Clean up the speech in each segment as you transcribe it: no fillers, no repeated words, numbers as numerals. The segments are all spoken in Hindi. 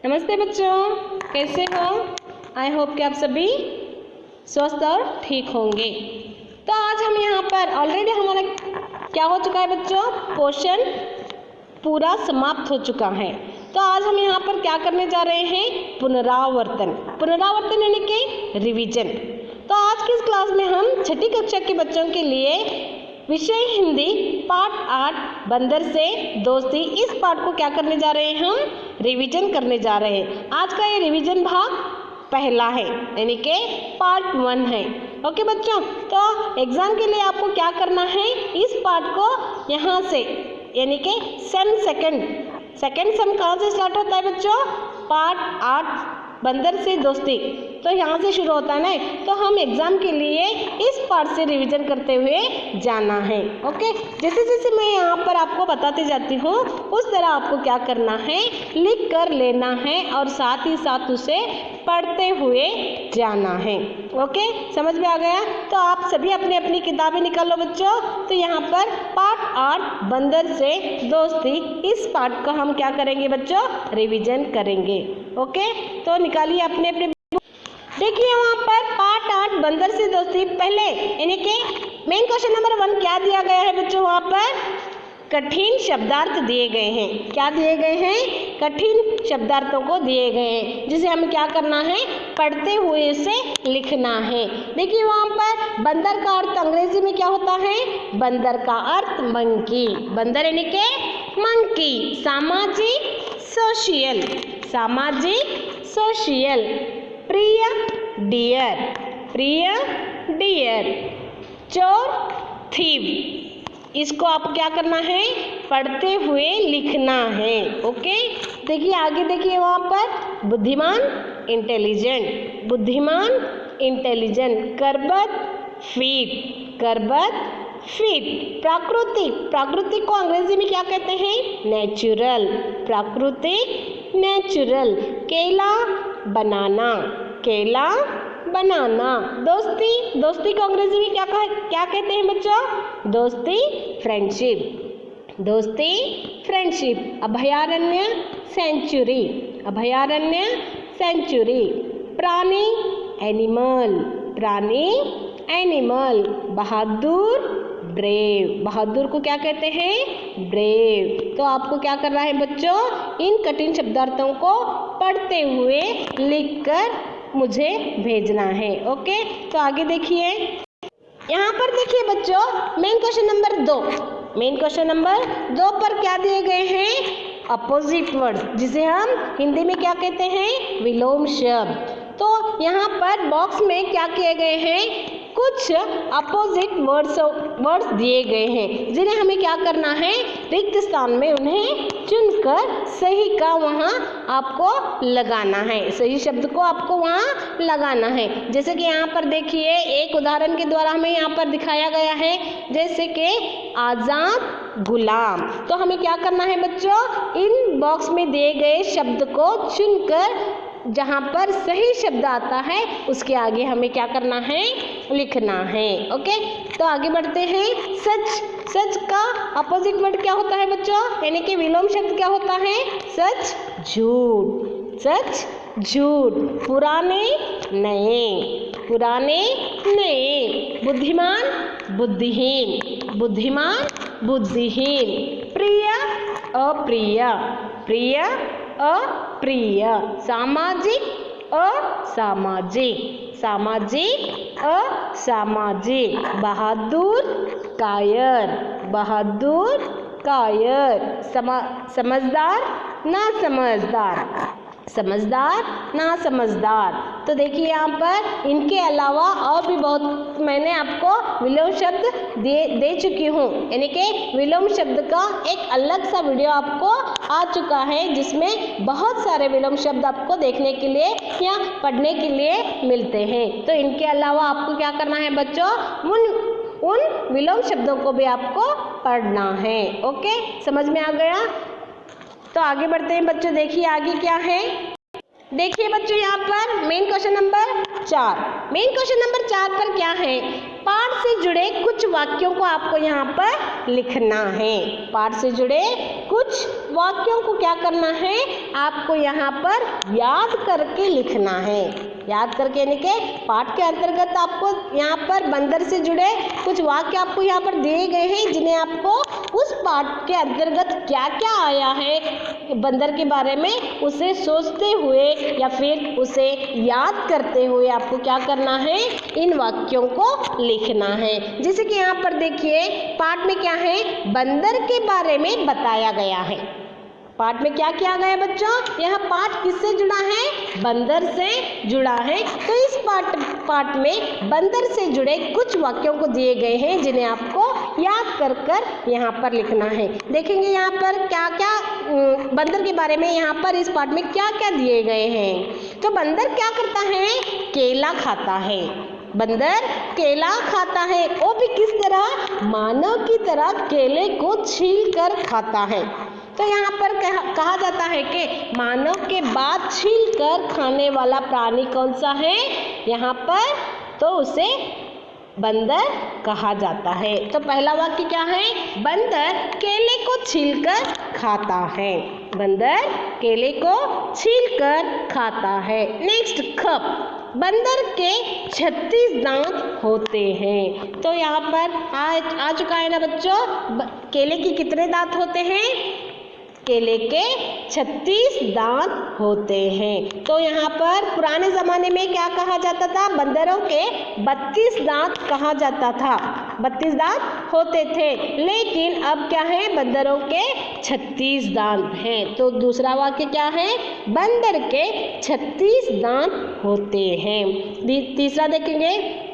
नमस्ते बच्चों, कैसे हो? आई होप कि आप सभी स्वस्थ और ठीक होंगे। तो आज हम यहाँ पर ऑलरेडी हमारा क्या हो चुका है बच्चों, पोर्शन पूरा समाप्त हो चुका है। तो आज हम यहाँ पर क्या करने जा रहे हैं, पुनरावर्तन। पुनरावर्तन यानी कि रिवीजन। तो आज की इस क्लास में हम छठी कक्षा के बच्चों के लिए विषय हिंदी पाठ 8 बंदर से दोस्ती, इस पाठ को क्या करने जा रहे हैं, हम रिवीजन करने जा रहे हैं। आज का ये रिवीजन भाग पहला है, यानी कि पार्ट 1 है। ओके बच्चों, तो एग्जाम के लिए आपको क्या करना है, इस पाठ को यहाँ से यानी कि सेकंड सम कहाँ से स्टार्ट होता है बच्चों, पार्ट 8 बंदर से दोस्ती, तो यहाँ से शुरू होता है ना। तो हम एग्जाम के लिए इस पार्ट से रिवीजन करते हुए जाना है। ओके, जैसे जैसे मैं यहाँ पर आपको बताते जाती हूँ उस तरह आपको क्या करना है, लिख कर लेना है और साथ ही साथ उसे पढ़ते हुए जाना है। ओके, समझ में आ गया? तो आप सभी अपनी अपनी किताबें निकालो बच्चों। तो यहाँ पर पार्ट 8 बंदर से दोस्ती, इस पार्ट को हम क्या करेंगे बच्चों, रिवीजन करेंगे। ओके, तो निकालिए अपने अपने। देखिए वहाँ पर पार्ट 8 बंदर से दोस्ती, पहले यानी कि मेन क्वेश्चन नंबर 1 क्या दिया गया है बच्चों, वहाँ पर कठिन शब्दार्थ दिए गए हैं। क्या दिए गए हैं, कठिन शब्दार्थों को दिए गए हैं, जिसे हमें क्या करना है, पढ़ते हुए उसे लिखना है। देखिए वहाँ पर बंदर का अर्थ अंग्रेजी में क्या होता है, बंदर का अर्थ मंकी, बंदर यानी कि मंकी। सामाजिक सोशियल, सामाजिक सोशियल। प्रिय डियर, प्रिय डियर। चोर थीव, इसको आपको क्या करना है, पढ़ते हुए लिखना है। ओके, देखिए आगे देखिए वहाँ पर बुद्धिमान इंटेलिजेंट, बुद्धिमान इंटेलिजेंट। करबत फीट, करबत फीट। प्राकृतिक, प्राकृतिक को अंग्रेजी में क्या कहते हैं, नेचुरल, प्राकृतिक नेचुरल। केला बनाना, केला बनाना। दोस्ती, दोस्ती को अंग्रेजी में क्या कहते हैं बच्चों, दोस्ती फ्रेंडशिप, दोस्ती फ्रेंडशिप। अभयारण्य सेंचुरी, अभयारण्य सेंचुरी। प्राणी एनिमल, प्राणी एनिमल। बहादुर ब्रेव, बहादुर को क्या कहते हैं, ब्रेव। तो आपको क्या करना है बच्चों, इन कठिन शब्दार्थों को पढ़ते हुए लिखकर मुझे भेजना है। ओके, तो आगे देखिए यहाँ पर देखिए बच्चों, main question number 2, main question number 2 पर क्या दिए गए हैं, अपोजिट वर्ड, जिसे हम हिंदी में क्या कहते हैं, विलोम शब्द। तो यहाँ पर बॉक्स में क्या किए गए हैं, कुछ अपोजिट वर्ड्स दिए गए हैं, जिन्हें हमें क्या करना है, रिक्त स्थान में उन्हें चुनकर सही का वहाँ आपको लगाना है, सही शब्द को आपको वहाँ लगाना है। जैसे कि यहाँ पर देखिए एक उदाहरण के द्वारा हमें यहाँ पर दिखाया गया है, जैसे कि आज़ाद गुलाम। तो हमें क्या करना है बच्चों, इन बॉक्स में दिए गए शब्द को चुनकर जहाँ पर सही शब्द आता है उसके आगे हमें क्या करना है, लिखना है। ओके, तो आगे बढ़ते हैं। सच, सच का अपोजिट वर्ड क्या होता है बच्चों, यानी कि विलोम शब्द क्या होता है, सच झूठ, सच झूठ। पुराने नए, पुराने नए। बुद्धिमान बुद्धिहीन, बुद्धिमान बुद्धिहीन। प्रिय अप्रिय, प्रिय अप्रिय। सामाजिक असामाजिक, सामाजिक असामाजिक। बहादुर कायर, बहादुर कायर। समझदार ना समझदार, समझदार ना समझदार। तो देखिए यहाँ पर इनके अलावा और भी बहुत मैंने आपको विलोम शब्द दे चुकी हूँ, यानी कि विलोम शब्द का एक अलग सा वीडियो आपको आ चुका है, जिसमें बहुत सारे विलोम शब्द आपको देखने के लिए या पढ़ने के लिए मिलते हैं। तो इनके अलावा आपको क्या करना है बच्चों, उन विलोम शब्दों को भी आपको पढ़ना है। ओके, समझ में आ गया? तो आगे बढ़ते हैं बच्चों। देखिए आगे क्या है, देखिए बच्चों यहाँ पर main question number 4, main question number 4 पर क्या है, पाठ से जुड़े कुछ वाक्यों को आपको यहाँ पर लिखना है। पाठ से जुड़े कुछ वाक्यों को क्या करना है, आपको यहाँ पर याद करके लिखना है। याद करके यानी कि पाठ के अंतर्गत आपको यहाँ पर बंदर से जुड़े कुछ वाक्य आपको यहाँ पर दिए गए हैं, जिन्हें आपको उस पाठ के अंतर्गत क्या क्या आया है बंदर के बारे में उसे सोचते हुए या फिर उसे याद करते हुए आपको क्या करना है, इन वाक्यों को लिखना है। जैसे कि यहाँ पर देखिए पाठ में क्या है, बंदर के बारे में बताया गया है। पाठ में क्या किया गया बच्चों, यह पाठ किससे जुड़ा है, बंदर से जुड़ा है। तो इस पाठ में बंदर से जुड़े कुछ वाक्यों को दिए गए हैं, जिन्हें आपको याद कर यहाँ पर लिखना है। देखेंगे यहाँ पर क्या क्या बंदर के बारे में यहाँ पर इस पाठ में क्या क्या दिए गए हैं। तो बंदर क्या करता है, केला खाता है। बंदर केला खाता है, वो भी किस तरह, मानव की तरह केले को छील कर खाता है। तो यहाँ पर कहा जाता है कि मानव के बाद छील कर खाने वाला प्राणी कौन सा है, यहाँ पर तो उसे बंदर कहा जाता है। तो पहला वाक्य क्या है, बंदर केले को छीलकर खाता है। बंदर केले को छीलकर खाता है। नेक्स्ट ख, बंदर के 36 दांत होते हैं। तो यहाँ पर आ चुका है ना बच्चों, केले के कितने दांत होते हैं, केले के 36 दांत होते हैं। तो यहाँ पर पुराने ज़माने में क्या कहा जाता था, बंदरों के 32 दांत कहा जाता था, 32 दांत होते थे। लेकिन अब क्या है, बंदरों के 36 दांत हैं। तो दूसरा वाक्य क्या है, बंदर के 36 दांत होते हैं। तीसरा देखेंगे,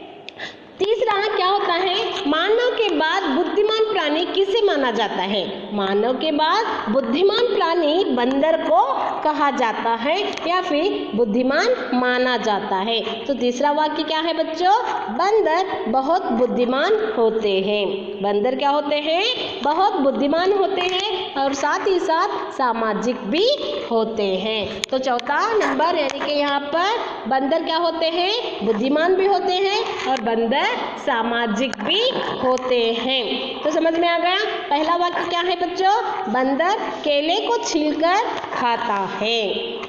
तीसरा क्या होता है, मानव के बाद बुद्धिमान प्राणी किसे माना जाता है, मानव के बाद बुद्धिमान प्राणी बंदर को कहा जाता है या फिर बुद्धिमान माना जाता है। तो तीसरा वाक्य क्या है बच्चों, बंदर बहुत बुद्धिमान होते हैं। बंदर क्या होते हैं, बहुत बुद्धिमान होते हैं और साथ ही साथ सामाजिक भी होते हैं। तो चौथा नंबर यानी कि यहाँ पर बंदर क्या होते हैं, बुद्धिमान भी होते हैं और बंदर सामाजिक भी होते हैं। तो समझ में आ गया। पहला वाक्य क्या है बच्चों, बंदर केले को छीलकर खाता है।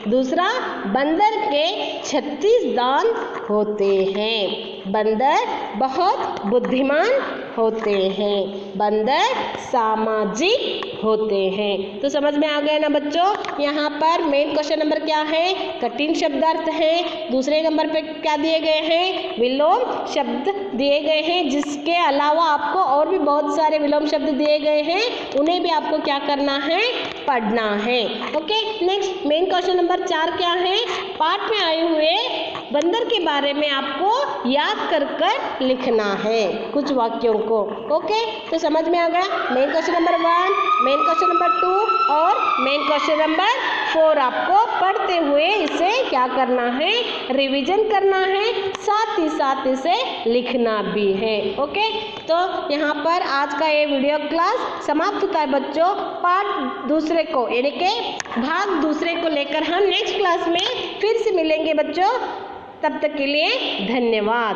दूसरा, बंदर के 36 दांत होते हैं। बंदर बहुत बुद्धिमान होते हैं। बंदर सामाजिक होते हैं। तो समझ में आ गया ना बच्चों। यहाँ पर मेन क्वेश्चन नंबर क्या है, कठिन शब्दार्थ है। दूसरे नंबर पे क्या दिए गए हैं, विलोम शब्द दिए गए हैं, जिसके अलावा आपको और भी बहुत सारे विलोम शब्द दिए गए हैं, उन्हें भी आपको क्या करना है, पढ़ना है। Okay, next main question number 4 क्या है, पाठ में आए हुए बंदर के बारे में आपको याद कर लिखना है कुछ वाक्यों को। ओके, तो समझ में आ गया। Main question number 1, main question number 2 और मेन क्वेश्चन नंबर 4 आपको पढ़ते हुए इसे क्या करना है, रिवीजन करना है, साथ ही साथ इसे लिखना भी है। ओके, तो यहाँ पर आज का ये वीडियो क्लास समाप्त होता है बच्चों। पार्ट दूसरे को यानी कि भाग दूसरे को लेकर हम नेक्स्ट क्लास में फिर से मिलेंगे बच्चों। तब तक के लिए धन्यवाद।